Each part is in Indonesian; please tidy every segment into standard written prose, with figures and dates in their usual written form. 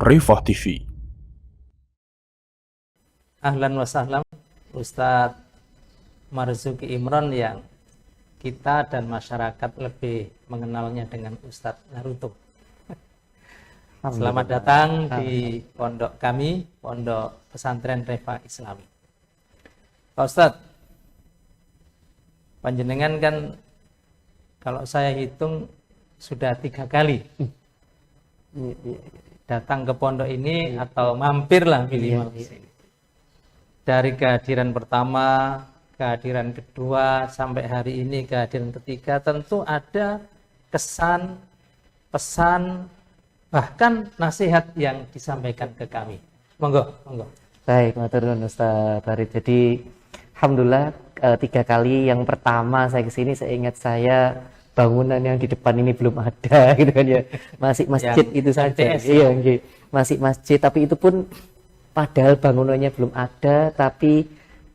Rifah TV. Ahlan wa sahlan Ustadz Marzuki Imron yang kita dan masyarakat lebih mengenalnya dengan Ustadz Naruto. Selamat datang di pondok kami, Pondok Pesantren Rifah Islami. Pak Ustadz, panjenengan kan kalau saya hitung sudah 3 kali datang ke pondok ini atau mampirlah minimal di sini. Dari kehadiran pertama, kehadiran kedua, sampai hari ini kehadiran ketiga, tentu ada kesan, pesan, bahkan nasihat yang disampaikan ke kami. Monggo, monggo. Baik, matur nuwun Ustaz Farid. Jadi alhamdulillah 3 kali. Yang pertama saya kesini, saya ingat saya bangunan yang di depan ini belum ada gitu kan ya. Masih masjid itu saja. Iya, nggih. Masih masjid, tapi itu pun padahal bangunannya belum ada, tapi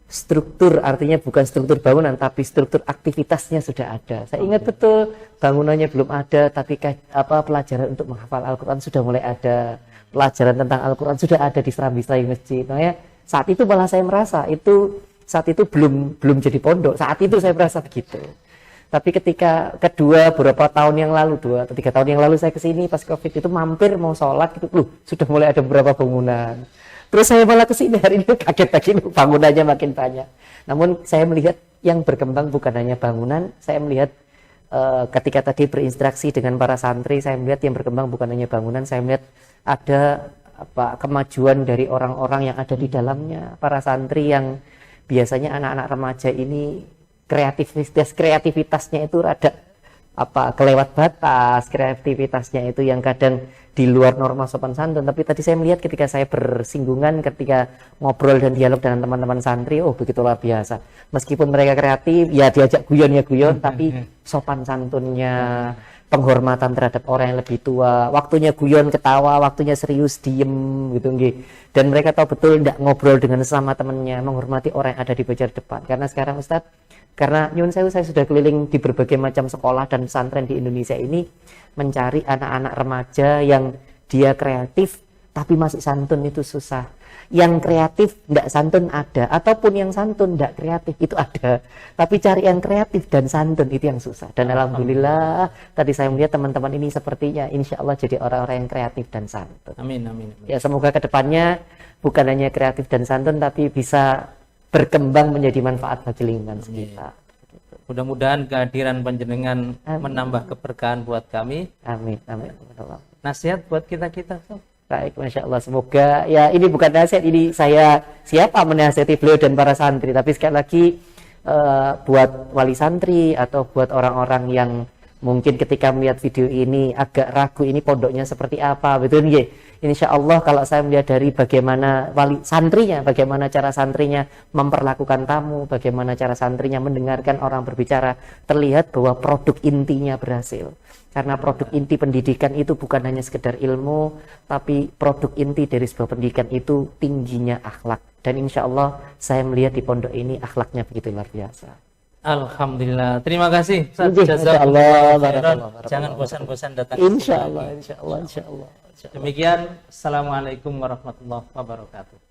struktur, artinya bukan struktur bangunan, tapi struktur aktivitasnya sudah ada. Saya ingat betul, bangunannya belum ada, tapi pelajaran untuk menghafal Al-Quran sudah mulai ada. Pelajaran tentang Al-Quran sudah ada di serambi-serambi masjid. Nah, saat itu malah saya merasa, saat itu belum jadi pondok. Saat itu saya merasa begitu. Tapi ketika beberapa tahun yang lalu, 2 atau 3 tahun yang lalu saya kesini pas COVID itu mampir mau sholat gitu, sudah mulai ada beberapa bangunan. Terus saya malah kesini hari ini kaget lagi, bangunannya makin banyak. Namun saya melihat yang berkembang bukan hanya bangunan, saya melihat ketika tadi berinteraksi dengan para santri, saya melihat yang berkembang bukan hanya bangunan, saya melihat ada kemajuan dari orang-orang yang ada di dalamnya, para santri yang biasanya anak-anak remaja ini kreativitasnya itu rada kelewat batas, kreativitasnya itu yang kadang di luar norma sopan santun. Tapi tadi saya melihat ketika saya bersinggungan, ketika ngobrol dan dialog dengan teman-teman santri, begitu luar biasa. Meskipun mereka kreatif, ya diajak guyon ya guyon, tapi sopan santunnya, penghormatan terhadap orang yang lebih tua, waktunya guyon ketawa, waktunya serius diem gitu nggih. Dan mereka tahu betul tidak ngobrol dengan sesama temannya, menghormati orang yang ada di bajar depan. Karena sekarang Ustadz, karena nyuwun sewu, saya sudah keliling di berbagai macam sekolah dan pesantren di Indonesia ini mencari anak-anak remaja yang dia kreatif tapi masih santun itu susah. Yang kreatif tidak santun ada, ataupun yang santun tidak kreatif itu ada. Tapi cari yang kreatif dan santun itu yang susah. Dan alhamdulillah tadi saya melihat teman-teman ini sepertinya insya Allah jadi orang-orang yang kreatif dan santun. Amin, amin, amin. Ya semoga kedepannya bukan hanya kreatif dan santun, tapi bisa berkembang menjadi manfaat bagi lingkungan sekitar. Mudah-mudahan kehadiran panjenengan menambah keberkahan buat kami. Amin, amin. Nasihat buat kita. Baik, Masya Allah. Semoga, ya ini bukan nasihat, ini saya siapa menasihati beliau dan para santri. Tapi sekali lagi buat wali santri atau buat orang-orang yang mungkin ketika melihat video ini agak ragu ini pondoknya seperti apa, betul nggih? Insya Allah kalau saya melihat dari bagaimana wali santrinya, bagaimana cara santrinya memperlakukan tamu, bagaimana cara santrinya mendengarkan orang berbicara, terlihat bahwa produk intinya berhasil. Karena produk inti pendidikan itu bukan hanya sekedar ilmu, tapi produk inti dari sebuah pendidikan itu tingginya akhlak. Dan insya Allah saya melihat di pondok ini akhlaknya begitu luar biasa. Alhamdulillah. Terima kasih. Jangan bosan-bosan datang. Insya Allah. Demikian. Assalamualaikum warahmatullahi wabarakatuh.